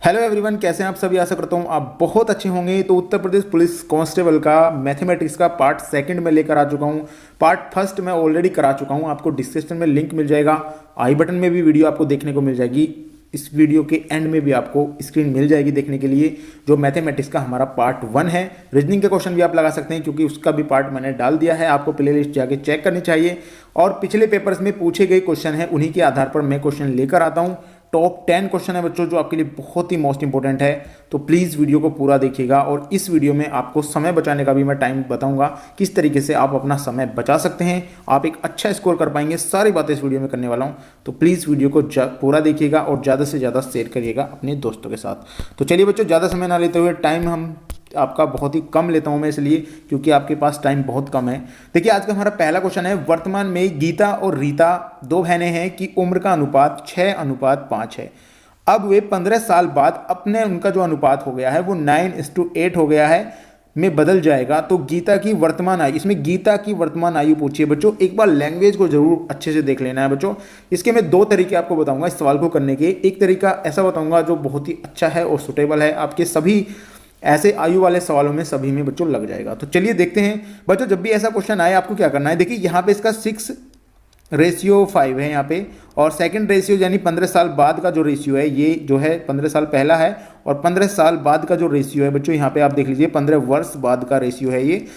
Hello everyone, कैसे हैं आप सभी। आशा करता हूँ आप बहुत अच्छे होंगे। तो उत्तर प्रदेश पुलिस कांस्टेबल का मैथमेटिक्स का पार्ट सेकंड में लेकर आ चुका हूँ। पार्ट फर्स्ट मैं ऑलरेडी करा चुका हूँ। आपको डिस्क्रिप्शन में लिंक मिल जाएगा, आई बटन में भी वीडियो आपको देखने को मिल जाएगी। इस वीडियो के एंड में भी आपको स्क्रीन मिल जाएगी देखने के लिए, जो मैथमेटिक्स का हमारा पार्ट 1 है। रीजनिंग के क्वेश्चन भी आप लगा सकते हैं, क्योंकि उसका भी पार्ट मैंने डाल दिया है। आपको प्ले लिस्ट जाके चेक करनी चाहिए। और पिछले पेपर्स में पूछे गए क्वेश्चन है, उन्हीं के आधार पर मैं क्वेश्चन लेकर आता हूँ। टॉप 10 क्वेश्चन है बच्चों, जो आपके लिए बहुत ही मोस्ट इंपॉर्टेंट है। तो प्लीज़ वीडियो को पूरा देखिएगा। और इस वीडियो में आपको समय बचाने का भी मैं टाइम बताऊंगा, किस तरीके से आप अपना समय बचा सकते हैं, आप एक अच्छा स्कोर कर पाएंगे। सारी बातें इस वीडियो में करने वाला हूं। तो प्लीज़ वीडियो को पूरा देखिएगा और ज़्यादा से ज़्यादा शेयर करिएगा अपने दोस्तों के साथ। तो चलिए बच्चों, ज़्यादा समय ना लेते हुए, टाइम हम आपका बहुत ही कम लेता हूं मैं, इसलिए क्योंकि आपके पास टाइम बहुत कम है। देखिए, आज का हमारा पहला क्वेश्चन है, वर्तमान में गीता और रीता दो बहनें हैं कि उम्र का अनुपात 6:5 है। अब वे 15 साल बाद अपने उनका जो अनुपात हो गया है वो 9:8 हो गया है में बदल जाएगा। तो गीता की वर्तमान आयु, इसमें गीता की वर्तमान आयु पूछिए बच्चों। एक बार लैंग्वेज को जरूर अच्छे से देख लेना है बच्चों। इसके मैं दो तरीके आपको बताऊंगा इस सवाल को करने के। एक तरीका ऐसा बताऊंगा जो बहुत ही अच्छा है और सुटेबल है, आपके सभी ऐसे आयु वाले सवालों में सभी में बच्चों लग जाएगा। तो चलिए देखते हैं बच्चों, जब भी ऐसा क्वेश्चन आए आपको क्या करना है। देखिए, यहाँ पे इसका 6:5 है यहाँ पे, और सेकंड रेशियो यानी 15 साल बाद का जो रेशियो है, ये जो है 15 साल पहला है, और 15 साल बाद का जो रेशियो है बच्चों, यहाँ पे आप देख लीजिए 15 वर्ष बाद का रेशियो है ये।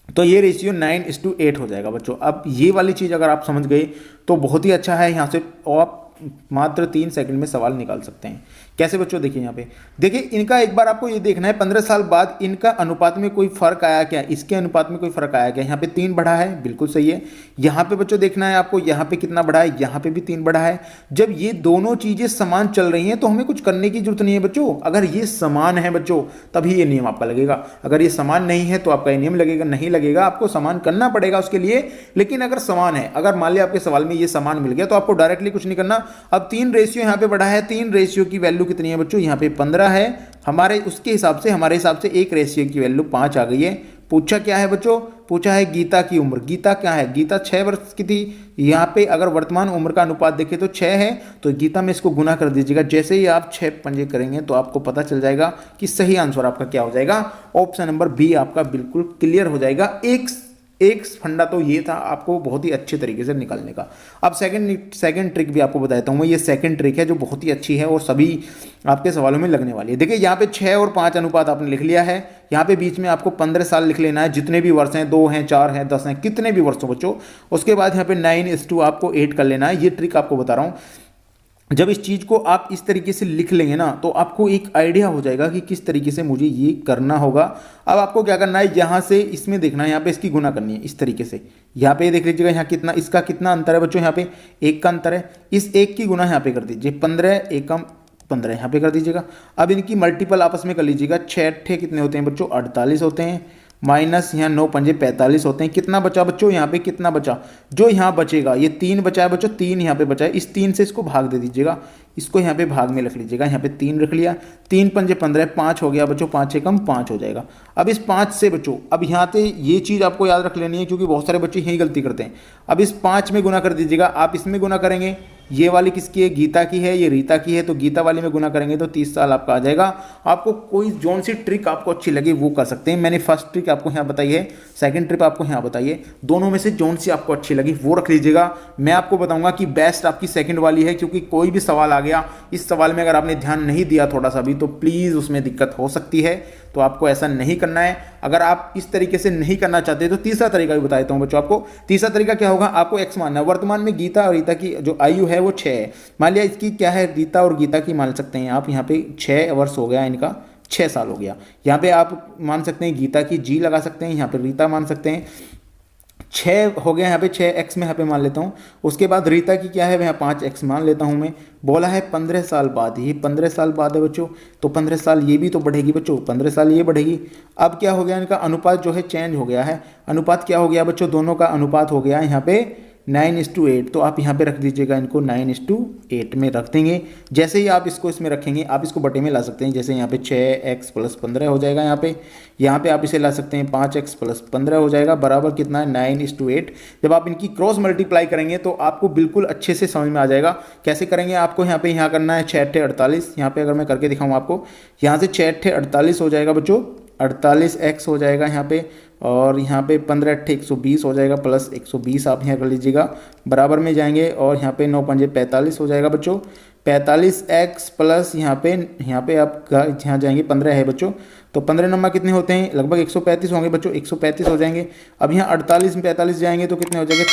तो ये रेशियो 9:8 हो जाएगा बच्चों। अब ये वाली चीज़ अगर आप समझ गए तो बहुत ही अच्छा है। यहाँ से आप मात्र 3 सेकंड में सवाल निकाल सकते हैं। कैसे बच्चों, देखिए यहाँ पे, देखिए इनका एक बार आपको ये देखना है, 15 साल बाद इनका अनुपात में कोई फर्क आया क्या, इसके अनुपात में कोई फर्क आया क्या। यहाँ पे 3 बढ़ा है, बिल्कुल सही है। यहाँ पे बच्चों देखना है आपको, यहाँ पे कितना बढ़ा है, यहाँ पे भी 3 बढ़ा है। जब ये दोनों चीजें समान चल रही हैं तो हमें कुछ करने की जरूरत नहीं है बच्चों। अगर ये समान है बच्चों तभी ये नियम आपका लगेगा। अगर ये समान नहीं है तो आपका ये नियम लगेगा नहीं लगेगा, आपको समान करना पड़ेगा उसके लिए। लेकिन अगर समान है, अगर मान लिया आपके सवाल में ये समान मिल गया, तो आपको डायरेक्टली कुछ नहीं करना। अब 3 रेशियो यहाँ पे बढ़ा है, 3 रेशियो की वैल्यू कितनी है बच्चों, यहाँ पे 15 है हमारे, उसके हिसाब से हमारे हिसाब से 1 रेशियो की वैल्यू 5 आ गई है। पूछा क्या है बच्चों, पूछा है गीता की उम्र। गीता क्या है, गीता 6 वर्ष की थी। यहाँ पे अगर वर्तमान उम्र का अनुपात देखें तो 6 है, तो गीता में इसको गुना कर दीजिएगा। जैसे ही आप 6 पंजे करेंगे तो आपको पता चल जाएगा कि सही आंसर आपका क्या हो जाएगा। ऑप्शन नंबर बी आपका बिल्कुल क्लियर हो जाएगा। एक फंडा तो ये था आपको बहुत ही अच्छे तरीके से निकालने का। अब सेकंड ट्रिक भी आपको बताता हूँ मैं। ये सेकंड ट्रिक है जो बहुत ही अच्छी है और सभी आपके सवालों में लगने वाली है। देखिए, यहाँ पे 6 और 5 अनुपात आपने लिख लिया है। यहाँ पे बीच में आपको 15 साल लिख लेना है, जितने भी वर्ष हैं, 2 हैं, 4 हैं, 10 हैं, कितने भी वर्ष हो बच्चों। उसके बाद यहाँ पे 9:2 आपको 8 कर लेना है। ये ट्रिक आपको बता रहा हूँ। जब इस चीज़ को आप इस तरीके से लिख लेंगे ना, तो आपको एक आइडिया हो जाएगा कि किस तरीके से मुझे ये करना होगा। अब आपको क्या करना है, यहाँ से इसमें देखना है, यहाँ पे इसकी गुना करनी है इस तरीके से। यहाँ पे देख लीजिएगा, यहाँ कितना, इसका कितना अंतर है बच्चों, यहाँ पे 1 का अंतर है। इस 1 की गुना यहाँ पे कर दीजिए, 15 एकम 15 यहाँ पे कर दीजिएगा। अब इनकी मल्टीपल आपस में कर लीजिएगा। 6 अट्ठे कितने होते हैं बच्चों, 48 होते हैं, माइनस यहाँ 9 पंजे 45 होते हैं। कितना बचा बच्चों, यहाँ पे कितना बचा, जो यहाँ बचेगा, ये 3 बचा है बच्चों, 3 यहाँ पे बचा है। इस 3 से इसको भाग दे दीजिएगा, इसको यहाँ पे भाग में रख लीजिएगा। यहाँ पे 3 रख लिया, 3 पंजे 15, 5 हो गया बच्चों, 5 एकम 5 हो जाएगा। अब इस 5 से बच्चों, अब यहाँ से ये चीज़ आपको याद रख लेनी है, क्योंकि बहुत सारे बच्चे यही गलती करते हैं। अब इस 5 में गुना कर दीजिएगा। आप इसमें गुना करेंगे, ये वाली किसकी है, गीता की है, ये रीता की है, तो गीता वाली में गुना करेंगे तो 30 साल आपका आ जाएगा। आपको कोई जोन सी ट्रिक आपको अच्छी लगे वो कर सकते हैं। मैंने फर्स्ट ट्रिक आपको यहाँ बताई है, सेकंड ट्रिक आपको यहाँ बताई है, दोनों में से जोन सी आपको अच्छी लगी वो रख लीजिएगा। मैं आपको बताऊंगा कि बेस्ट आपकी सेकंड वाली है, क्योंकि कोई भी सवाल आ गया, इस सवाल में अगर आपने ध्यान नहीं दिया थोड़ा सा भी, तो प्लीज़ उसमें दिक्कत हो सकती है। तो आपको ऐसा नहीं करना है। अगर आप इस तरीके से नहीं करना चाहते तो तीसरा तरीका भी बता देता हूं बच्चों आपको। तीसरा तरीका क्या होगा, आपको एक्स मानना है। वर्तमान में गीता और रीता की जो आयु है वो 6 है। मान लिया इसकी क्या है, रीता और गीता की मान सकते हैं आप। यहाँ पे 6 वर्ष हो गया इनका, 6 साल हो गया। यहाँ पे आप मान सकते हैं गीता की जी लगा सकते हैं, यहाँ पे रीता मान सकते हैं। 6 हो गया यहाँ पे, 6x में यहाँ पे मान लेता हूँ। उसके बाद रीता की क्या है, यहाँ 5x मान लेता हूँ मैं। बोला है 15 साल बाद, ये 15 साल बाद है बच्चों, तो 15 साल ये भी तो बढ़ेगी बच्चों, 15 साल ये बढ़ेगी। अब क्या हो गया, इनका अनुपात जो है चेंज हो गया है। अनुपात क्या हो गया बच्चों, दोनों का अनुपात हो गया यहाँ पे 9:8, तो आप यहाँ पे रख दीजिएगा इनको 9:8 में रख देंगे। जैसे ही आप इसको इसमें रखेंगे, आप इसको बटे में ला सकते हैं। जैसे यहाँ पे 6x + 15 हो जाएगा, यहाँ पे आप इसे ला सकते हैं 5x + 15 हो जाएगा, बराबर कितना है 9:8। जब आप इनकी क्रॉस मल्टीप्लाई करेंगे तो आपको बिल्कुल अच्छे से समझ में आ जाएगा। कैसे करेंगे, आपको यहाँ करना है 6 × 48। यहाँ पे अगर मैं करके दिखाऊँ आपको, यहाँ से 6 × 48 हो जाएगा बच्चों, 48x हो जाएगा यहाँ पे, और यहाँ पे 15 × 8 120 हो जाएगा, प्लस 120 आप यहाँ कर लीजिएगा, बराबर में जाएंगे, और यहाँ पे 9 × 5 = 45 हो जाएगा बच्चों। 45x प्लस यहाँ पे आप यहाँ जाएंगे 15 है बच्चों, तो 15 नंबर कितने होते हैं, लगभग 135 होंगे बच्चों, 135 हो जाएंगे। अब यहाँ 48 में 45 जाएंगे तो कितने हो जाएंगे,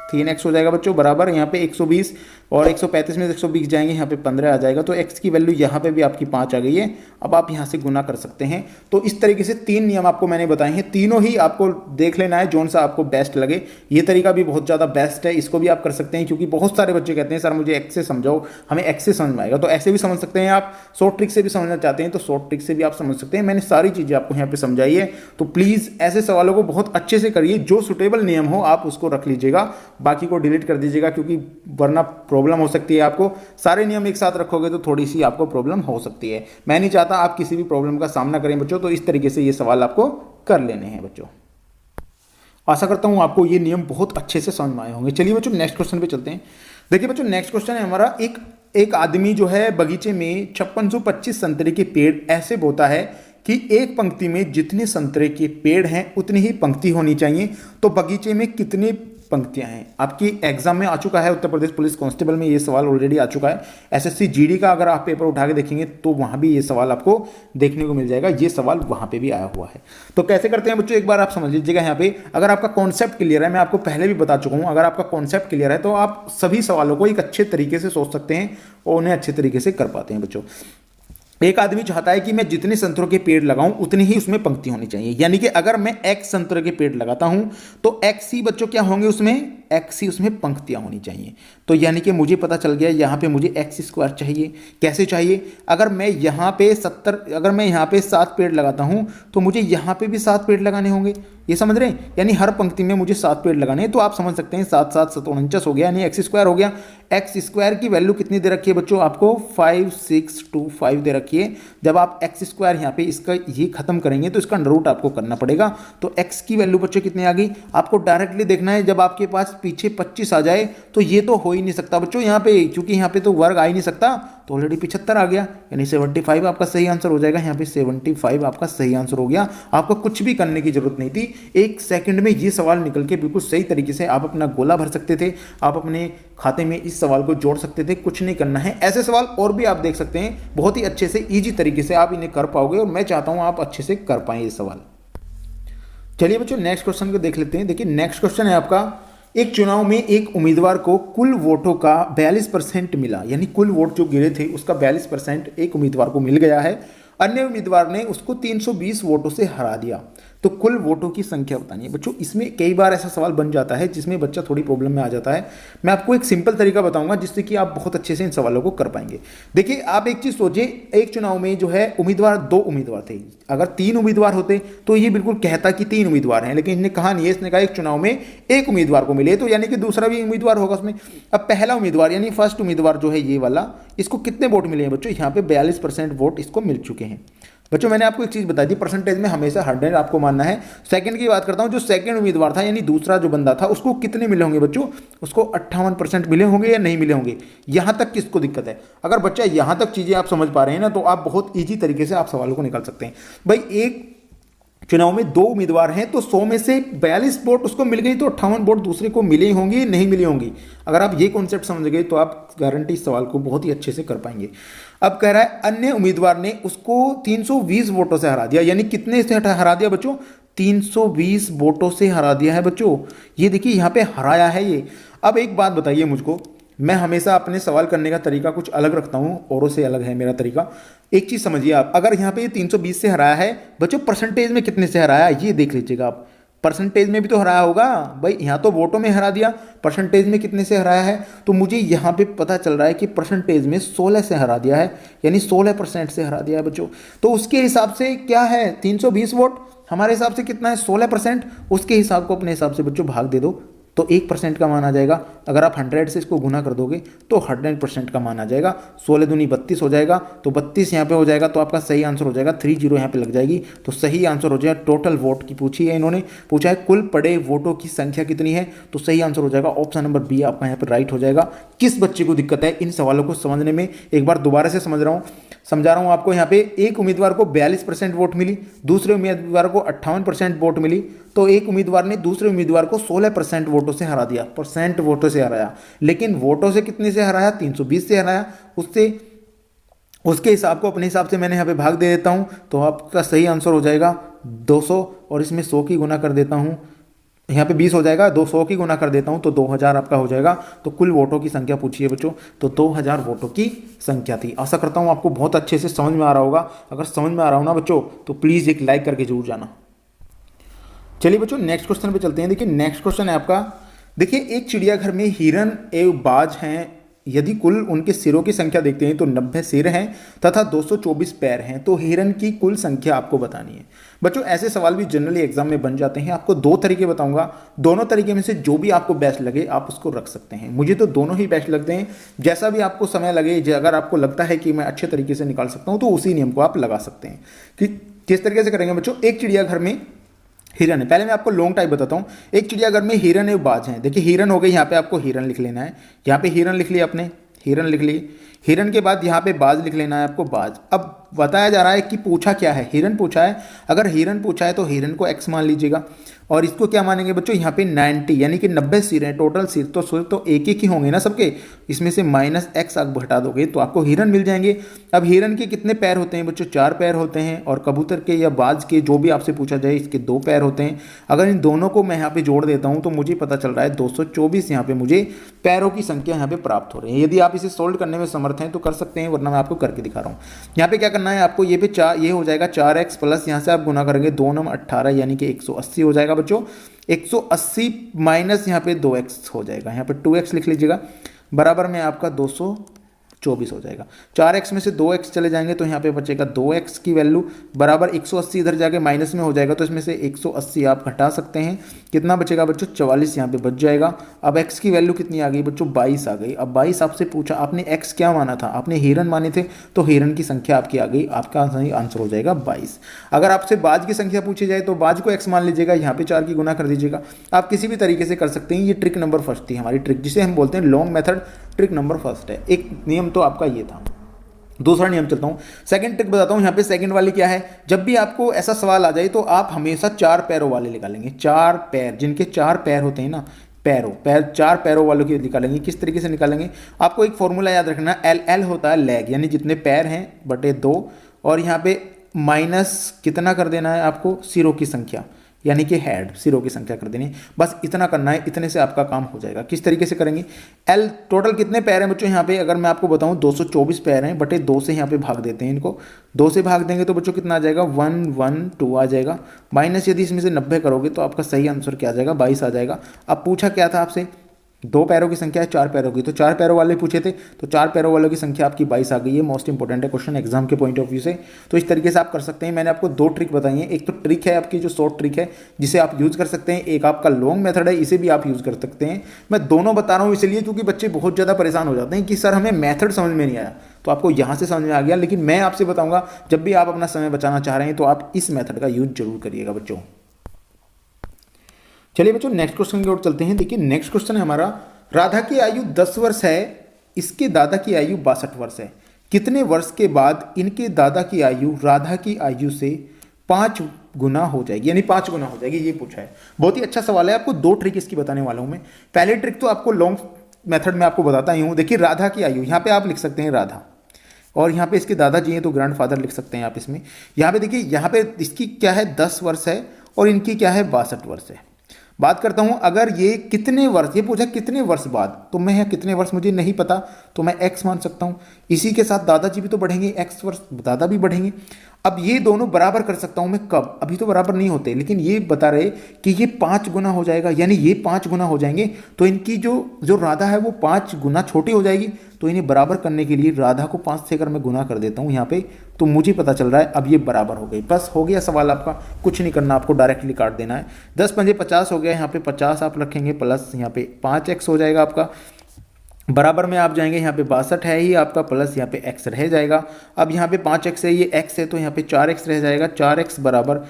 3x हो जाएगा बच्चों, बराबर यहाँ पे 120, और 135 में 120 जाएंगे, यहाँ पे 15 आ जाएगा। तो x की वैल्यू यहाँ पे भी आपकी 5 आ गई है। अब आप यहाँ से गुना कर सकते हैं। तो इस तरीके से 3 नियम आपको मैंने बताए हैं, तीनों ही आपको देख लेना है जौन सा आपको बेस्ट लगे। ये तरीका भी बहुत ज़्यादा बेस्ट है, इसको भी आप कर सकते हैं, क्योंकि बहुत सारे बच्चे कहते हैं सर मुझे x से समझाओ, हमें x से समझ में आएगा। तो ऐसे भी समझ सकते हैं आप, शॉर्ट ट्रिक से भी समझना चाहते हैं तो शॉर्ट ट्रिक से भी आप समझ सकते हैं। मैंने सारी चीज़ें आपको यहाँ पे समझाई है। तो प्लीज़ ऐसे सवालों को बहुत अच्छे से करिए, जो सुटेबल नियम हो आप उसको रख लीजिएगा, बाकी को डिलीट कर दीजिएगा, क्योंकि वरना प्रॉब्लम हो सकती है आपको। सारे नियम एक साथ रखोगे तो थोड़ी सी आपको प्रॉब्लम हो सकती है। मैं नहीं चाहता आप किसी भी प्रॉब्लम का सामना करें बच्चों, तो इस तरीके से ये सवाल आपको कर लेने हैं बच्चों। आशा करता हूं आपको ये नियम बहुत अच्छे से समझ में आए होंगे। चलिए बच्चों नेक्स्ट क्वेश्चन पे चलते हैं। देखिए बच्चों नेक्स्ट क्वेश्चन है हमारा, एक आदमी जो है बगीचे में 5625 संतरे के पेड़ ऐसे बोता है कि एक पंक्ति में जितने संतरे के पेड़ हैं उतनी ही पंक्ति होनी चाहिए। तो बगीचे में कितनी पंक्तियां हैं? आपकी एग्जाम में आ चुका है, उत्तर प्रदेश पुलिस कांस्टेबल में ये सवाल ऑलरेडी आ चुका है। एसएससी जीडी का अगर आप पेपर उठा के देखेंगे तो वहां भी ये सवाल आपको देखने को मिल जाएगा। ये सवाल वहां पे भी आया हुआ है। तो कैसे करते हैं बच्चों, एक बार आप समझ लीजिएगा। यहाँ पे अगर आपका कॉन्सेप्ट क्लियर है, मैं आपको पहले भी बता चुका हूं, अगर आपका कॉन्सेप्ट क्लियर है तो आप सभी सवालों को एक अच्छे तरीके से सोच सकते हैं और उन्हें अच्छे तरीके से कर पाते हैं बच्चों। एक आदमी चाहता है कि मैं जितने संतरों के पेड़ लगाऊं उतनी ही उसमें पंक्ति होनी चाहिए। यानी कि अगर मैं x संतरे के पेड़ लगाता हूं तो x ही बच्चों क्या होंगे, उसमें x ही उसमें पंक्तियां होनी चाहिए। तो यानी कि मुझे पता चल गया यहाँ पे मुझे x² चाहिए। कैसे चाहिए, अगर मैं यहाँ पे 7 पेड़ लगाता हूँ तो मुझे यहाँ पे भी 7 पेड़ लगाने होंगे। ये समझ रहे हैं, यानी हर पंक्ति में मुझे 7 पेड़ लगाने हैं। तो आप समझ सकते हैं 7 × 7 = 49 हो गया, यानी x² हो गया। x² की वैल्यू कितनी दे रखी है बच्चों, आपको 5625 दे रखी है। जब आप x² यहाँ पे इसका ये खत्म करेंगे तो इसका अंडर आपको करना पड़ेगा। तो x की वैल्यू बच्चों कितनी आ गई, आपको डायरेक्टली देखना है। जब आपके पास पीछे 25 आ जाए तो ये तो हो ही नहीं सकता बच्चों यहाँ पे, क्योंकि यहाँ पे तो वर्ग आ ही नहीं सकता। तो ऑलरेडी 75 आ गया, यानी 75 आपका सही आंसर हो जाएगा। यहाँ पे 75 आपका सही आंसर हो गया। आपको कुछ भी करने की जरूरत नहीं थी, 1 सेकंड में ये सवाल निकल के बिल्कुल सही तरीके से आप अपना गोला भर सकते थे, आप अपने खाते में इस सवाल को जोड़ सकते थे। कुछ नहीं करना है, ऐसे सवाल और भी आप देख सकते हैं, बहुत ही अच्छे से ईजी तरीके से आप इन्हें कर पाओगे, और मैं चाहता हूं आप अच्छे से कर पाएं ये सवाल। चलिए बच्चों नेक्स्ट क्वेश्चन को देख लेते हैं। देखिए नेक्स्ट क्वेश्चन है आपका, एक चुनाव में एक उम्मीदवार को कुल वोटों का 42% मिला, यानी कुल वोट जो गिरे थे उसका 42% एक उम्मीदवार को मिल गया है। अन्य उम्मीदवार ने उसको 320 वोटों से हरा दिया। तो कुल वोटों की संख्या बतानी है बच्चों। इसमें कई बार ऐसा सवाल बन जाता है जिसमें बच्चा थोड़ी प्रॉब्लम में आ जाता है। मैं आपको एक सिंपल तरीका बताऊंगा जिससे कि आप बहुत अच्छे से इन सवालों को कर पाएंगे। देखिए आप एक चीज सोचिए, एक चुनाव में जो है उम्मीदवार 2 उम्मीदवार थे। अगर 3 उम्मीदवार होते तो ये बिल्कुल कहता कि 3 उम्मीदवार हैं, लेकिन इसने कहा नहीं है, इसने कहा एक चुनाव में एक उम्मीदवार को मिले, तो यानी कि दूसरा भी उम्मीदवार होगा उसमें। अब पहला उम्मीदवार यानी फर्स्ट उम्मीदवार जो है ये वाला, इसको कितने वोट मिले हैं बच्चों, यहाँ पे 42% वोट इसको मिल चुके हैं। बच्चों मैंने आपको एक चीज बताई थी, परसेंटेज में हमेशा 100 आपको मानना है। सेकंड की बात करता हूं, जो सेकंड उम्मीदवार था यानी दूसरा जो बंदा था उसको कितने मिले होंगे बच्चों, उसको 58% मिले होंगे या नहीं मिले होंगे। यहां तक किसको दिक्कत है, अगर बच्चा यहां तक चीजें आप समझ पा रहे हैं ना, तो आप बहुत ईजी तरीके से आप सवालों को निकाल सकते हैं। भाई एक चुनाव में 2 उम्मीदवार हैं तो 100 में से 42 वोट उसको मिल गई, तो 58 वोट दूसरे को मिले होंगे नहीं मिले होंगी। अगर आप ये कॉन्सेप्ट समझ गए तो आप गारंटी इस सवाल को बहुत ही अच्छे से कर पाएंगे। अब कह रहा है अन्य उम्मीदवार ने उसको 320 वोटों से हरा दिया, यानी कितने से हरा दिया बच्चों, 320 वोटों से हरा दिया है बच्चों। ये देखिए यहाँ पे हराया है ये। अब एक बात बताइए मुझको, मैं हमेशा अपने सवाल करने का तरीका कुछ अलग रखता हूं, औरों से अलग है मेरा तरीका। एक चीज समझिए आप, अगर यहाँ पे ये 320 से हराया है बच्चों, परसेंटेज में कितने से हराया ये देख लीजिएगा आप। परसेंटेज में भी तो हराया होगा भाई, यहाँ तो वोटों में हरा दिया, परसेंटेज में कितने से हराया है, तो मुझे यहाँ पे पता चल रहा है कि परसेंटेज में 16 से हरा दिया है, यानी 16% से हरा दिया है बच्चों। तो उसके हिसाब से क्या है, 320 वोट हमारे हिसाब से कितना है 16%, उसके हिसाब को अपने हिसाब से बच्चों भाग दे दो, तो 1% का मान आ जाएगा। अगर आप 100 से इसको गुना कर दोगे तो 100% का मान आ जाएगा। 16 दूनी 32 हो जाएगा, तो 32 यहाँ पे हो जाएगा, तो आपका सही आंसर हो जाएगा 30 यहाँ पे लग जाएगी। तो सही आंसर हो जाएगा, टोटल वोट की पूछी है इन्होंने, पूछा है कुल पड़े वोटों की संख्या कितनी है, तो सही आंसर हो जाएगा ऑप्शन नंबर बी आपका यहाँ पर राइट हो जाएगा। किस बच्चे को दिक्कत है इन सवालों को समझने में, एक बार दोबारा से समझा रहा हूँ आपको। यहाँ पे एक उम्मीदवार को 42% वोट मिली, दूसरे उम्मीदवार को 58% वोट मिली, तो एक उम्मीदवार ने दूसरे उम्मीदवार को 16% वोटों से हरा दिया, परसेंट वोटों से हराया। लेकिन वोटों से कितने से हराया, 320 से हराया। उसके हिसाब को अपने हिसाब से मैंने यहाँ पे भाग दे देता हूँ, तो आपका सही आंसर हो जाएगा 200, और इसमें 100 की गुना कर देता हूँ, यहाँ पे 20 हो जाएगा, 200 की गुना कर देता हूँ तो 2000 आपका हो जाएगा। तो कुल वोटों की संख्या पूछी है बच्चों, तो 2000 वोटों की संख्या थी। आशा करता हूँ आपको बहुत अच्छे से समझ में आ रहा होगा। अगर समझ में आ रहा हो ना बच्चों तो प्लीज़ एक लाइक करके जरूर जाना। चलिए बच्चों नेक्स्ट क्वेश्चन पे चलते हैं। देखिए नेक्स्ट क्वेश्चन है आपका, देखिए एक चिड़ियाघर में हिरन एवं बाज हैं, यदि कुल उनके सिरों की संख्या देखते हैं तो 90 सिर हैं तथा 224 पैर हैं, तो हिरन की कुल संख्या आपको बतानी है। बच्चों ऐसे सवाल भी जनरली एग्जाम में बन जाते हैं। आपको 2 तरीके बताऊंगा, दोनों तरीके में से जो भी आपको बेस्ट लगे आप उसको रख सकते हैं। मुझे तो दोनों ही बेस्ट लगते हैं, जैसा भी आपको समय लगे, अगर आपको लगता है कि मैं अच्छे तरीके से निकाल सकता हूँ तो उसी नियम को आप लगा सकते हैं। कि किस तरीके से करेंगे बच्चों, एक चिड़ियाघर में हिरन है, पहले मैं आपको लॉन्ग टाइप बताता हूँ। एक चिड़ियाघर में हिरन एवं बाज हैं। देखिए हिरन हो गई, यहाँ पे आपको हिरन लिख लेना है, यहाँ पे हिरन लिख लिया आपने, हिरन लिख ली। हिरन के बाद यहाँ पे बाज लिख लेना है आपको, बाज। अब बताया जा रहा है कि पूछा क्या है, हिरन पूछा है। अगर हिरन पूछा है तो हिरन को x मान लीजिएगा, और इसको क्या मानेंगे बच्चों, यहाँ पे 90 यानी कि 90 सिर हैं टोटल। सिर तो एक एक ही होंगे ना सबके, इसमें से -x आप हटा दोगे तो आपको हिरन मिल जाएंगे। अब हिरन के कितने पैर होते हैं बच्चों, 4 पैर होते हैं, और कबूतर के या बाज के जो भी आपसे पूछा जाए इसके 2 पैर होते हैं। अगर इन दोनों को मैं यहाँ पे जोड़ देता हूँ तो मुझे पता चल रहा है 224 यहाँ पे मुझे पैरों की संख्या यहाँ पे प्राप्त हो रही है। यदि आप इसे सोल्व करने में समर्थ हैं तो कर सकते हैं, वरना मैं आपको करके दिखा रहा हूँ। यहाँ पे क्या करना है आपको, ये हो जाएगा 4x प्लस यहाँ से आप गुना करेंगे 2 9 18 यानी कि 180 हो जाएगा बच्चों। 180 माइनस यहाँ पे 2x हो जाएगा, यहाँ पे 2x लिख लीजिएगा, बराबर में आपका 224 हो जाएगा। 4x में से 2x चले जाएंगे तो यहाँ पे बचेगा 2x की वैल्यू, बराबर 180 इधर जाके माइनस में हो जाएगा, तो इसमें से 180 आप घटा सकते हैं। कितना बचेगा बच्चों, 44 यहाँ पे बच जाएगा। अब x की वैल्यू कितनी आ गई बच्चों, 22 आ गई। अब 22 आपसे पूछा, आपने x क्या माना था, आपने हिरन माने थे, तो हिरन की संख्या आपकी आ गई, आपका सही आंसर हो जाएगा 22। अगर आपसे बाज की संख्या पूछी जाए तो बाज को x मान लीजिएगा, यहाँ पे 4 की गुना कर दीजिएगा। आप किसी भी तरीके से कर सकते हैं। ये ट्रिक नंबर फर्स्ट थी हमारी, ट्रिक जिसे हम बोलते हैं long method, trick number first है। एक नियम तो आपका ये था। दूसरा नियम चलता हूं, सेकंड ट्रिक बताता हूं। यहाँ पे सेकंड वाली क्या है, जब भी आपको ऐसा सवाल आ जाए तो आप हमेशा 4 पैरों वाले निकालेंगे। 4 पैर, जिनके 4 पैर होते हैं ना, पैर 4 पैरों वालों की निकालेंगे। किस तरीके से निकालेंगे, आपको एक फॉर्मूला याद रखना, एल होता है लेग, यानी जितने पैर हैं बटे 2, और यहाँ पे माइनस कितना कर देना है आपको, सिरों की संख्या, यानी कि हेड, सिरों की संख्या कर देनी है। बस इतना करना है, इतने से आपका काम हो जाएगा। किस तरीके से करेंगे, एल टोटल कितने पैर हैं बच्चों, यहाँ पे अगर मैं आपको बताऊं 224 पैर हैं, बटे 2 से यहाँ पे भाग देते हैं इनको। 2 से भाग देंगे तो बच्चों कितना आ जाएगा, 112 आ जाएगा। माइनस यदि इसमें से 90 करोगे तो आपका सही आंसर क्या आ जाएगा, 22 आ जाएगा। अब पूछा क्या था आपसे, 2 पैरों की संख्या है, 4 पैरों की, तो 4 पैरों वाले पूछे थे, तो 4 पैरों वालों की संख्या आपकी 22 आ गई है। मोस्ट इंपॉर्टेंट है क्वेश्चन एग्जाम के पॉइंट ऑफ व्यू से। तो इस तरीके से आप कर सकते हैं। मैंने आपको 2 ट्रिक बताई हैं। एक तो ट्रिक है आपकी जो शॉर्ट ट्रिक है जिसे आप यूज कर सकते हैं, एक आपका लॉन्ग मेथड है, इसे भी आप यूज कर सकते हैं। मैं दोनों बता रहा हूँ इसलिए क्योंकि बच्चे बहुत ज़्यादा परेशान हो जाते हैं कि सर हमें मेथड समझ में नहीं आया, तो आपको यहाँ से समझ में आ गया। लेकिन मैं आपसे बताऊंगा, जब भी आप अपना समय बचाना चाह रहे हैं तो आप इस मेथड का यूज जरूर करिएगा बच्चों। चलिए बच्चों नेक्स्ट क्वेश्चन की ओर चलते हैं। देखिए नेक्स्ट क्वेश्चन है हमारा, राधा की आयु 10 वर्ष है, इसके दादा की आयु 62 वर्ष है। कितने वर्ष के बाद इनके दादा की आयु राधा की आयु से 5 गुना हो जाएगी, यानी 5 गुना हो जाएगी, ये पूछा है। बहुत ही अच्छा सवाल है। आपको 2 ट्रिक इसकी बताने वाला हूं मैं। पहले ट्रिक तो आपको लॉन्ग मेथड में आपको बताता ही हूं। देखिए राधा की आयु, यहाँ पे आप लिख सकते हैं राधा, और यहाँ पे इसके दादाजी हैं तो ग्रैंडफादर लिख सकते हैं आप इसमें। यहाँ पे देखिए, यहाँ पे इसकी क्या है 10 वर्ष है और इनकी क्या है 62 वर्ष है। बात करता हूं, अगर ये कितने वर्ष, ये पूछा कितने वर्ष बाद, तो मैं यहाँ कितने वर्ष मुझे नहीं पता, तो मैं x मान सकता हूं। इसी के साथ दादाजी भी तो बढ़ेंगे, x वर्ष दादा भी बढ़ेंगे। अब ये दोनों बराबर कर सकता हूं मैं कब, अभी तो बराबर नहीं होते, लेकिन ये बता रहे कि ये 5 गुना हो जाएगा, यानी ये 5 गुना हो जाएंगे, तो इनकी जो जो राधा है वो 5 गुना छोटी हो जाएगी। तो इन्हें बराबर करने के लिए राधा को 5 से अगर मैं गुना कर देता हूँ यहाँ पे, तो मुझे पता चल रहा है अब ये बराबर हो गई। बस हो गया सवाल आपका, कुछ नहीं करना, आपको डायरेक्टली काट देना है। 10 पंजे 50 हो गया, यहाँ पे 50 आप रखेंगे प्लस यहाँ पे 5x हो जाएगा आपका, बराबर में आप जाएंगे, यहाँ पे 62 है ही आपका, प्लस यहाँ पे x रह जाएगा। अब यहाँ पे 5x है, ये x है, तो यहाँ पे 4x रह जाएगा। 4x बराबर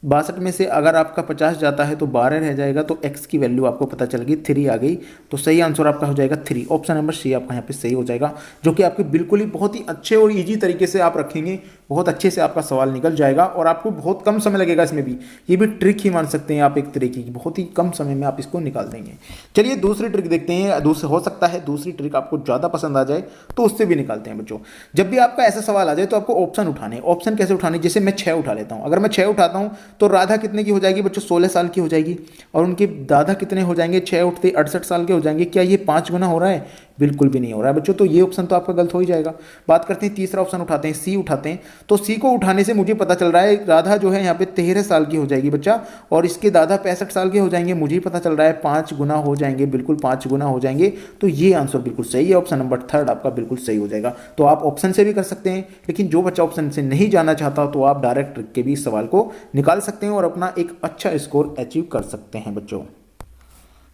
62 में से अगर आपका 50 जाता है तो 12 रह जाएगा, तो x की वैल्यू आपको पता चल गई 3 आ गई। तो सही आंसर आपका हो जाएगा 3, ऑप्शन नंबर सी आपका यहाँ पे सही हो जाएगा, जो कि आपके बिल्कुल ही बहुत ही अच्छे और ईजी तरीके से आप रखेंगे, बहुत अच्छे से आपका सवाल निकल जाएगा और आपको बहुत कम समय लगेगा इसमें भी। ये भी ट्रिक ही मान सकते हैं आप एक तरीके की, बहुत ही कम समय में आप इसको निकाल देंगे। चलिए दूसरी ट्रिक देखते हैं, दूसरी हो सकता है दूसरी ट्रिक आपको ज़्यादा पसंद आ जाए तो उससे भी निकालते हैं बच्चों। जब भी आपका ऐसा सवाल आ जाए तो आपको ऑप्शन उठाने, ऑप्शन कैसे उठाने, जैसे मैं 6 उठा लेता हूँ। अगर मैं 6 उठाता हूँ तो राधा कितने की हो जाएगी बच्चों, 16 साल की हो जाएगी, और उनके दादा कितने हो जाएंगे, 6 उठते 68 साल के हो जाएंगे। क्या ये 5 गुना हो रहा है? बिल्कुल भी नहीं हो रहा है बच्चों, तो ये ऑप्शन तो आपका गलत हो ही जाएगा। बात करते हैं तीसरा ऑप्शन उठाते हैं, सी उठाते हैं। तो सी को उठाने से मुझे पता चल रहा है राधा जो है यहाँ पे 13 साल की हो जाएगी बच्चा, और इसके दादा 65 साल के हो जाएंगे। मुझे पता चल रहा है 5 गुना हो जाएंगे, बिल्कुल 5 गुना हो जाएंगे। तो ये आंसर बिल्कुल सही है, ऑप्शन नंबर 3 आपका बिल्कुल सही हो जाएगा। तो आप ऑप्शन से भी कर सकते हैं, लेकिन जो बच्चा ऑप्शन से नहीं जाना चाहता तो आप डायरेक्ट ट्रिक के भी इस सवाल को निकाल सकते हैं और अपना एक अच्छा स्कोर अचीव कर सकते हैं बच्चों।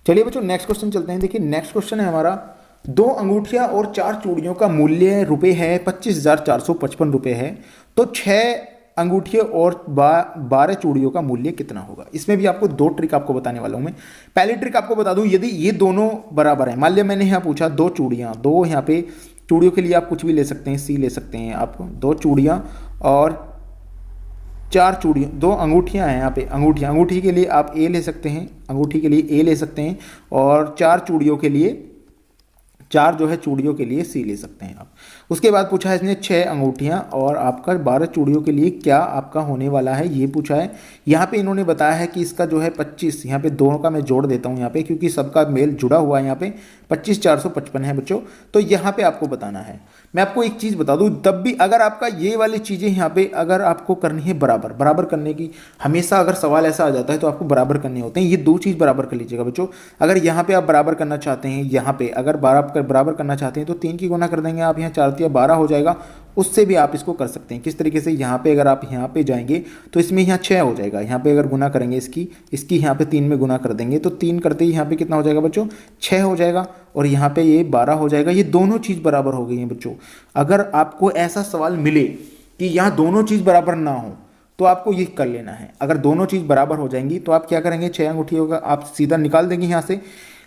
चलिए बच्चों नेक्स्ट क्वेश्चन चलते हैं। देखिए नेक्स्ट क्वेश्चन है हमारा, 2 अंगूठियां और 4 चूड़ियों का मूल्य रुपए है 25,455 रुपए है, तो 6 अंगूठियों और 12 चूड़ियों का मूल्य कितना होगा। इसमें भी आपको 2 ट्रिक आपको बताने वाला हूं मैं। पहली ट्रिक आपको बता दूं, यदि ये दोनों बराबर है, मान लिया मैंने यहाँ पूछा 2 चूड़ियाँ, 2 यहाँ पे चूड़ियों के लिए आप कुछ भी ले सकते हैं, सी ले सकते हैं आप, 2 चूड़ियाँ और 4 चूड़ियाँ, 2 अंगूठियाँ हैं यहाँ पे, अंगूठी के लिए आप ए ले सकते हैं, अंगूठी के लिए ए ले सकते हैं, और 4 चूड़ियों के लिए, 4 जो है चूड़ियों के लिए सी ले सकते हैं आप। उसके बाद पूछा है इसने 6 अंगूठियां और आपका 12 चूड़ियों के लिए क्या आपका होने वाला है, ये पूछा है। यहाँ पे इन्होंने बताया है कि इसका जो है 25, यहाँ पे दोनों का मैं जोड़ देता हूँ यहाँ पे, क्योंकि सबका मेल जुड़ा हुआ है। यहाँ पे 25,455 है बच्चों, तो यहाँ पे आपको बताना है। मैं आपको एक चीज़ बता दूँ, तब भी अगर आपका ये वाली चीज़ें यहाँ पे अगर आपको करनी है बराबर करने की, हमेशा अगर सवाल ऐसा आ जाता है तो आपको बराबर करने होते हैं। ये 2 चीज़ बराबर कर लीजिएगा बच्चों। अगर यहाँ पे आप बराबर करना चाहते हैं, यहाँ पे अगर बराबर करना चाहते हैं तो 3 की गुना कर देंगे आप, यहाँ 4 या 12 हो जाएगा। उससे भी आप इसको कर सकते हैं। किस तरीके से, यहाँ पे अगर आप यहाँ पे जाएंगे तो इसमें यहाँ 6 हो जाएगा, यहाँ पे अगर गुना करेंगे इसकी यहाँ पे 3 में गुना कर देंगे तो 3 करते ही यहाँ पे कितना हो जाएगा बच्चों, 6 हो जाएगा, और यहाँ पे ये 12 हो जाएगा। ये दोनों चीज़ बराबर हो गई हैं बच्चों। अगर आपको ऐसा सवाल मिले कि यहाँ दोनों चीज़ बराबर ना हो तो आपको ये कर लेना है। अगर दोनों चीज़ बराबर हो जाएंगी तो आप क्या करेंगे, 6 अंगूठियों का आप सीधा निकाल देंगे यहाँ से।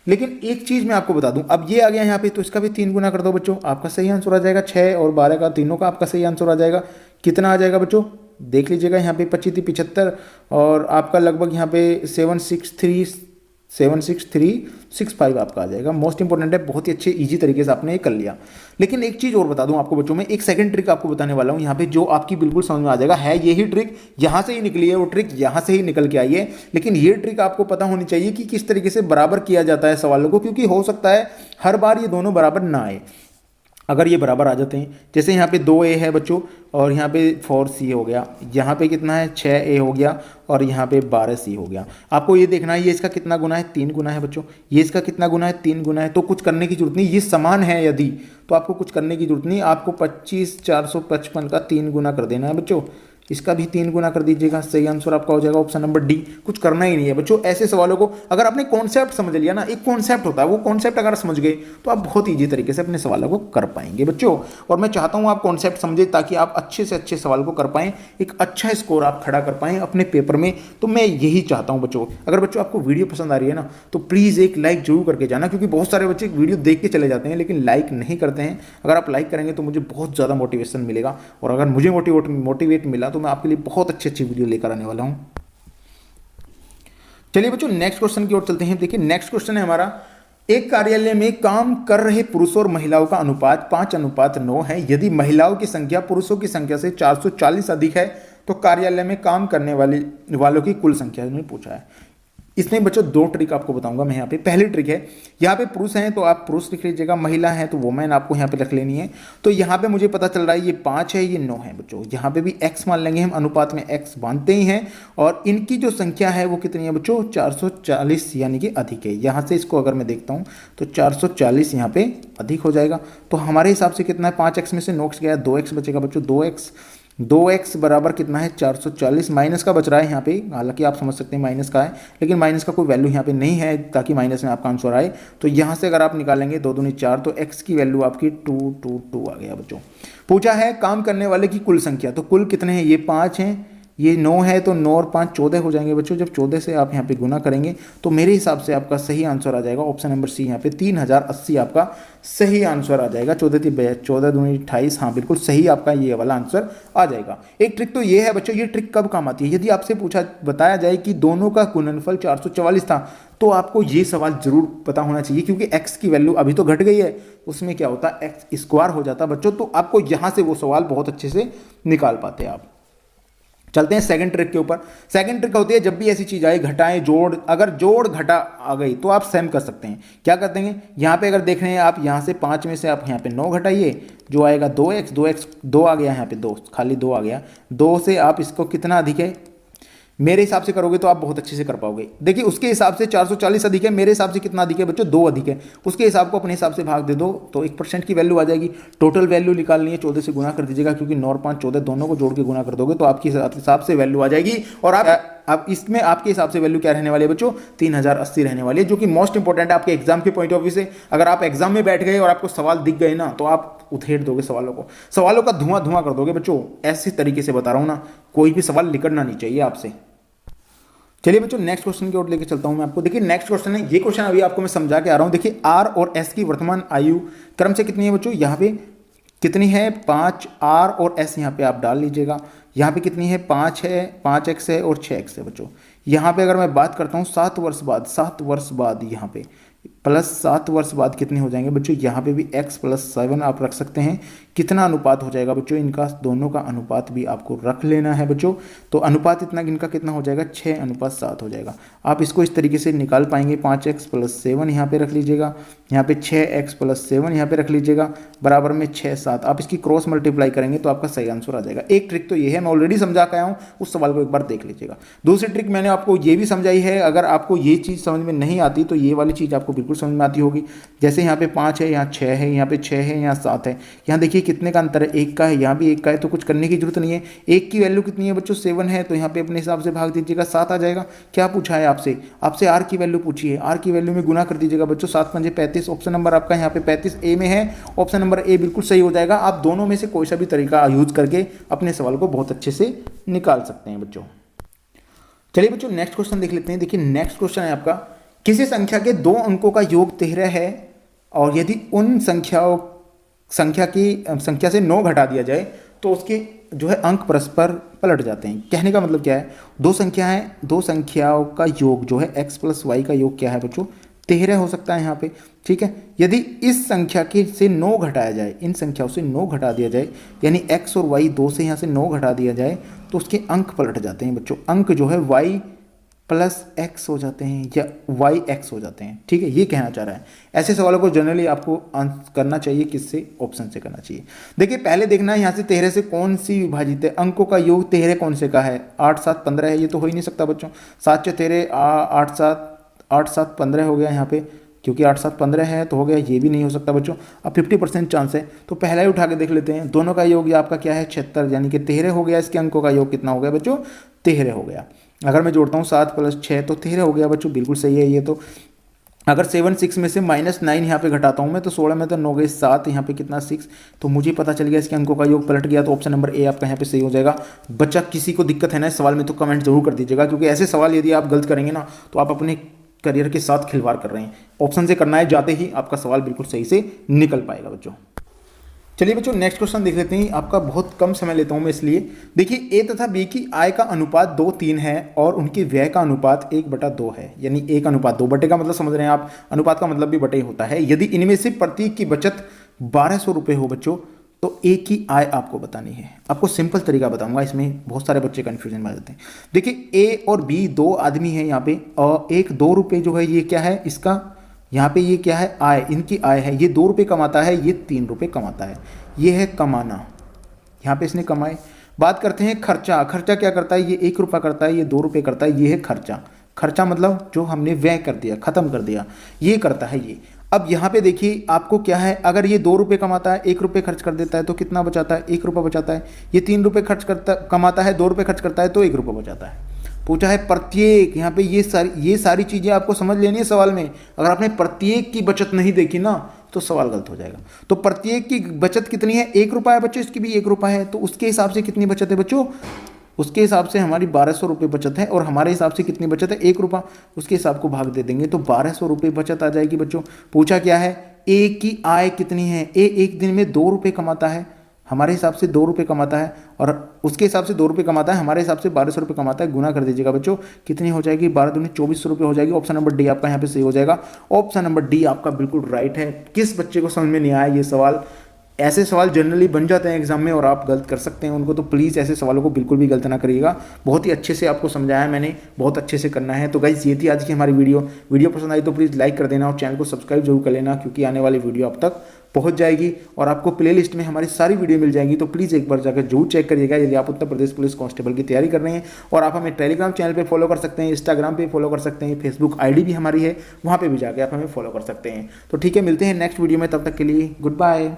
लेकिन एक चीज़ मैं आपको बता दूं, अब ये आ गया यहाँ पे तो इसका भी 3 गुना कर दो बच्चों, आपका सही आंसर आ जाएगा। 6 और 12 का तीनों का आपका सही आंसर आ जाएगा। कितना आ जाएगा बच्चों, देख लीजिएगा, यहाँ पे 25 75 और आपका लगभग यहाँ पे 76365 आपका आ जाएगा। मोस्ट इंपॉर्टेंट है, बहुत ही अच्छे इजी तरीके से आपने ये कर लिया। लेकिन एक चीज़ और बता दूं आपको बच्चों, मैं एक सेकंड ट्रिक आपको बताने वाला हूं यहाँ पे, जो आपकी बिल्कुल समझ में आ जाएगा। है यही ट्रिक, यहाँ से ही निकली है वो ट्रिक, यहाँ से ही निकल के आई है। लेकिन ये ट्रिक आपको पता होनी चाहिए कि किस तरीके से बराबर किया जाता है सवालों को, क्योंकि हो सकता है हर बार ये दोनों बराबर ना आए। अगर ये बराबर आ जाते हैं, जैसे यहाँ पे 2A है बच्चों और यहाँ पे 4C हो गया, यहाँ पे कितना है 6A हो गया और यहाँ पे 12C हो गया। आपको ये देखना है ये इसका कितना गुना है, 3 गुना है बच्चों। ये इसका कितना गुना है, 3 गुना है। तो कुछ करने की जरूरत नहीं, ये समान है यदि, तो आपको कुछ करने की जरूरत नहीं। आपको 25,455 का 3 गुना कर देना है बच्चों, इसका भी 3 गुना कर दीजिएगा। सही आंसर आपका हो जाएगा ऑप्शन नंबर डी। कुछ करना ही नहीं है बच्चों। ऐसे सवालों को अगर आपने कॉन्सेप्ट समझ लिया ना, एक कॉन्सेप्ट होता है, वो कॉन्सेप्ट अगर समझ गए तो आप बहुत ईजी तरीके से अपने सवालों को कर पाएंगे बच्चों। और मैं चाहता हूं आप कॉन्सेप्ट समझे ताकि आप अच्छे से अच्छे सवाल को कर पाएं, एक अच्छा स्कोर आप खड़ा कर पाएं अपने पेपर में। तो मैं यही चाहता हूं बच्चों। अगर बच्चों आपको वीडियो पसंद आ रही है ना, तो प्लीज़ एक लाइक जरूर करके जाना, क्योंकि बहुत सारे बच्चे वीडियो देख के चले जाते हैं लेकिन लाइक नहीं करते हैं। अगर आप लाइक करेंगे तो मुझे बहुत ज़्यादा मोटिवेशन मिलेगा, और अगर मुझे मोटिवेट मिला तो मैं आपके लिए बहुत अच्छी वीडियो लेकर आने वाला हूं। चलिए बच्चों नेक्स्ट क्वेश्चन की ओर चलते हैं। देखिए नेक्स्ट क्वेश्चन है हमारा, एक कार्यालय में काम कर रहे पुरुषों और महिलाओं का अनुपात 5:9 है। यदि महिलाओं की संख्या पुरुषों की संख्या से 440 अधिक है तो कार्यालय में काम करने वालों की कुल संख्या इन्होंने पूछा है। इसमें बच्चों दो ट्रिक आपको बताऊंगा मैं यहाँ पे। पहली ट्रिक है, यहाँ पे पुरुष हैं तो आप पुरुष लिख लीजिएगा, महिला है तो वुमेन आपको यहाँ पे रख लेनी है। तो यहाँ पे मुझे पता चल रहा है ये 5 है, ये 9 है बच्चों। यहाँ पे भी x मान लेंगे हम, अनुपात में x बांधते ही हैं। और इनकी जो संख्या है वो कितनी है बच्चों, 440 यानी कि अधिक है। यहाँ से इसको अगर मैं देखता हूँ तो 440 यहाँ पे अधिक हो जाएगा। तो हमारे हिसाब से कितना है, 5x में से 9x गया, 2x बचेगा बच्चों। 2x बराबर कितना है, 440। माइनस का बच रहा है यहाँ पे, हालांकि आप समझ सकते हैं माइनस का है, लेकिन माइनस का कोई वैल्यू यहाँ पे नहीं है ताकि माइनस में आपका आंसर आए। तो यहाँ से अगर आप निकालेंगे 2 दूनी 4, तो x की वैल्यू आपकी 222 आ गया बच्चों। पूछा है काम करने वाले की कुल संख्या, तो कुल कितने हैं, ये 5 हैं, ये 9 है, तो 9 और 5 14 हो जाएंगे बच्चों। जब 14 से आप यहाँ पे गुना करेंगे तो मेरे हिसाब से आपका सही आंसर आ जाएगा ऑप्शन नंबर सी, यहाँ पे 3080 आपका सही आंसर आ जाएगा। 14 दूनी 28, हाँ बिल्कुल सही आपका ये वाला आंसर आ जाएगा। एक ट्रिक तो ये है बच्चों, ये ट्रिक कब काम आती है, यदि आपसे बताया जाए कि दोनों का गुणनफल 444 था, तो आपको ये सवाल जरूर पता होना चाहिए, क्योंकि x की वैल्यू अभी तो घट गई है, उसमें क्या होता है x स्क्वायर हो जाता बच्चों। तो आपको यहाँ से वो सवाल बहुत अच्छे से निकाल पाते हैं आप। चलते हैं सेकंड ट्रिक के ऊपर। सेकंड ट्रिक होती है, जब भी ऐसी चीज आए घटाएं जोड़, अगर जोड़ घटा आ गई तो आप सेम कर सकते हैं। क्या करते हैं, यहाँ पे अगर देख रहे हैं आप, यहाँ से 5 में से आप यहाँ पे 9 घटाइए, जो आएगा 2 आ गया, यहाँ पे 2 खाली 2 आ गया। 2 से आप इसको कितना अधिक है, मेरे हिसाब से करोगे तो आप बहुत अच्छे से कर पाओगे। देखिए उसके हिसाब से 440 अधिक है, मेरे हिसाब से कितना अधिक है बच्चों, 2 अधिक है। उसके हिसाब को अपने हिसाब से भाग दे दो तो 1% की वैल्यू आ जाएगी। टोटल वैल्यू निकालनी है, 14 से गुना कर दीजिएगा, क्योंकि 9 और 5 14 दोनों को जोड़ के गुना कर दोगे तो आपके हिसाब से वैल्यू आ जाएगी। और आप इसमें आपके हिसाब से वैल्यू क्या रहने वाली है बच्चों, 3080 रहने वाली है, जो कि मोस्ट इंपॉर्टेंट है आपके एग्जाम के पॉइंट ऑफ व्यू से। अगर आप एग्जाम में बैठ गए और आपको सवाल दिख गए ना, तो आप उधेड़ दोगे सवालों का धुआं कर दोगे बच्चों। ऐसे तरीके से बता रहा हूं ना, कोई भी सवाल निकलना नहीं चाहिए आपसे। चलिए बच्चों नेक्स्ट क्वेश्चन की ओर लेके चलता हूं मैं आपको। देखिए नेक्स्ट क्वेश्चन है, ये क्वेश्चन अभी आपको मैं समझा के आ रहा हूं। देखिए आर और एस की वर्तमान आयु क्रम से कितनी है बच्चों, यहाँ पे कितनी है 5, आर और एस यहाँ पे आप डाल लीजिएगा। यहाँ पे कितनी है 5 है, 5x है और 6x है बच्चों। यहाँ पे अगर मैं बात करता हूँ 7 वर्ष बाद यहाँ पे प्लस 7 वर्ष बाद कितने हो जाएंगे बच्चों, यहाँ पे भी x + 7 आप रख सकते हैं। कितना अनुपात हो जाएगा बच्चों, इनका दोनों का अनुपात भी आपको रख लेना है बच्चों। तो अनुपात इनका कितना हो जाएगा, 6:7 हो जाएगा। आप इसको इस तरीके से निकाल पाएंगे। 5x + 7 यहाँ पे रख लीजिएगा, यहाँ पे 6x + 7 यहाँ पे रख लीजिएगा, बराबर में 6 7। आप इसकी क्रॉस मल्टीप्लाई करेंगे तो आपका सही आंसर आ जाएगा। एक ट्रिक तो ये है, मैं ऑलरेडी समझा के आया हूँ, उस सवाल को एक बार देख लीजिएगा। दूसरी ट्रिक मैंने आपको ये भी समझाई है, अगर आपको ये चीज़ समझ में नहीं आती तो ये वाली चीज़ आपको बिल्कुल समझ में आती होगी। जैसे यहाँ पे 5 है, यहाँ 6 है, यहाँ पे 6 है, यहाँ 7 है। यहाँ देखिए कितने का अंतर है, 1 का है, यहाँ भी 1 का है, तो कुछ करने की जरूरत नहीं है। 1 की वैल्यू कितनी है बच्चों, 7 है, तो यहाँ पे अपने हिसाब से भाग दीजिएगा, 7 आ जाएगा। क्या पूछा है आपसे आर की वैल्यू पूछी है, आर की वैल्यू में गुना कर दीजिएगा बच्चों। 7 × 5 = 35। ऑप्शन नंबर आपका यहाँ पे 35 ए में है, ऑप्शन नंबर ए बिल्कुल सही हो जाएगा। आप दोनों में से कोई सा भी तरीका यूज करके अपने सवाल को बहुत अच्छे से निकाल सकते हैं बच्चों। चलिए बच्चों नेक्स्ट क्वेश्चन देख लेते हैं। देखिए नेक्स्ट क्वेश्चन है आपका, किसी संख्या के 2 अंकों का योग 13 है और यदि उन संख्या से 9 घटा दिया जाए तो उसके जो है अंक परस्पर पलट जाते हैं। कहने का मतलब क्या है, दो संख्याओं का योग जो है x + y का योग क्या है बच्चों, 13 हो सकता है यहाँ पे, ठीक है। यदि इस संख्या के से 9 घटाया जाए, इन संख्याओं से 9 घटा दिया जाए, यानी x और y 2 से यहाँ से 9 घटा दिया जाए तो उसके अंक पलट जाते हैं बच्चों। अंक जो है y + x हो जाते हैं या yx हो जाते हैं, ठीक है, ये कहना चाह रहा है। ऐसे सवालों को जनरली आपको करना चाहिए किससे, ऑप्शन से करना चाहिए। देखिए पहले देखना है यहाँ से 13 से कौन सी विभाजित है, अंकों का योग 13 कौन से का है, 8 7 15 है, ये तो हो ही नहीं सकता बच्चों। 7 × 13 8 7 15 हो गया यहाँ पे, क्योंकि 8 7 15 है तो हो गया, ये भी नहीं हो सकता बच्चों। अब 50% चांस है, तो पहला ही उठा के देख लेते हैं। दोनों का योग आपका क्या है 76, यानी कि 13 हो गया। इसके अंकों का योग कितना हो गया बच्चों, 13 हो गया। अगर मैं जोड़ता हूँ 7 + 6 तो 13 हो गया बच्चों, बिल्कुल सही है ये तो। अगर 7 6 में से -9 यहाँ पे घटाता हूँ मैं तो 16 में तो 9 गए 7, यहाँ पे कितना 6, तो मुझे पता चल गया इसके अंकों का योग पलट गया। तो ऑप्शन नंबर ए आपका यहाँ पे सही हो जाएगा। बच्चा किसी को दिक्कत है ना इस सवाल में तो कमेंट जरूर कर दीजिएगा, क्योंकि ऐसे सवाल यदि आप गलत करेंगे ना तो आप अपने करियर के साथ खिलवाड़ कर रहे हैं। ऑप्शन से करना है, जाते ही आपका सवाल बिल्कुल सही से निकल पाएगा बच्चों। चलिए बच्चों नेक्स्ट क्वेश्चन देख लेते हैं। आपका बहुत कम समय लेता हूं मैं इसलिए। देखिए ए तथा बी की आय का अनुपात 2:3 है और उनकी व्यय का अनुपात 1/2 है, यानी 1:2। बटे का मतलब समझ रहे हैं आप, अनुपात का मतलब भी बटे होता है। यदि इनमें से प्रत्येक की बचत 1200 रुपये हो बच्चों, तो ए की आय आपको बतानी है। आपको सिंपल तरीका बताऊंगा, इसमें बहुत सारे बच्चे कन्फ्यूजन में आ जाते हैं। देखिए ए और बी दो आदमी हैं यहाँ पे, और एक 2 रुपये जो है ये क्या है इसका, यहाँ पे ये क्या है आय, इनकी आय है। ये 2 रुपये कमाता है, ये 3 रुपये कमाता है, ये है कमाना, यहाँ पे इसने कमाए। बात करते हैं खर्चा। खर्चा क्या करता है, ये 1 रुपया करता है, ये 2 रुपये करता है, ये है खर्चा। खर्चा मतलब जो हमने व्यय कर दिया, खत्म कर दिया, ये करता है ये। अब यहाँ पे देखिए आपको क्या है, अगर ये 2 रुपये कमाता है, 1 रुपये खर्च कर देता है तो कितना बचाता है, 1 रुपया बचाता है। ये 3 रुपये खर्च करता कमाता है, 2 रुपये खर्च करता है तो 1 रुपया बचाता है। पूछा है प्रत्येक, यहाँ पे ये सारी चीज़ें आपको समझ लेनी है सवाल में। अगर आपने प्रत्येक की बचत नहीं देखी ना तो सवाल गलत हो जाएगा। तो प्रत्येक की बचत कितनी है, 1 रुपया है बच्चों, इसकी भी 1 रुपया है, तो उसके हिसाब से कितनी बचत है बच्चों, उसके हिसाब से हमारी 1200 रुपये बचत है, और हमारे हिसाब से कितनी बचत है, 1 रुपया, उसके हिसाब को भाग दे देंगे तो 1200 रुपये बचत आ जाएगी बच्चों। पूछा क्या है, ए की आय कितनी है, ए एक दिन में 2 रुपये कमाता है, हमारे हिसाब से 2 रुपये कमाता है, और उसके हिसाब से 2 रुपये कमाता है, हमारे हिसाब से 1200 रुपये कमाता है। गुना कर दीजिएगा बच्चों, कितनी हो जाएगी, 12 दूनी 2400 रुपये हो जाएगी। ऑप्शन नंबर डी आपका यहाँ पे सही हो जाएगा। ऑप्शन नंबर डी आपका बिल्कुल राइट है। किस बच्चे को समझ में नहीं आया ये सवाल, ऐसे सवाल जनरली बन जाते हैं एग्जाम में और आप गलत कर सकते हैं उनको, तो प्लीज़ ऐसे सवालों को बिल्कुल भी गलत ना करिएगा। बहुत ही अच्छे से आपको समझाया मैंने, बहुत अच्छे से करना है। तो गाइस ये थी आज की हमारी वीडियो पसंद आई तो प्लीज़ लाइक कर देना और चैनल को सब्सक्राइब जरूर कर लेना, क्योंकि आने वाली वीडियो आप तक पहुंच जाएगी और आपको प्लेलिस्ट में हमारी सारी वीडियो मिल जाएंगी। तो प्लीज़ एक बार जाकर जरूर चेक करिएगा यदि आप उत्तर प्रदेश पुलिस कांस्टेबल की तैयारी कर रहे हैं। और आप हमें टेलीग्राम चैनल पे फॉलो कर सकते हैं, इंस्टाग्राम पे फॉलो कर सकते हैं, फेसबुक आईडी भी हमारी है, वहाँ पे भी जाकर आप हमें फॉलो कर सकते हैं। तो ठीक है, मिलते हैं नेक्स्ट वीडियो में, तब तक के लिए गुड बाय।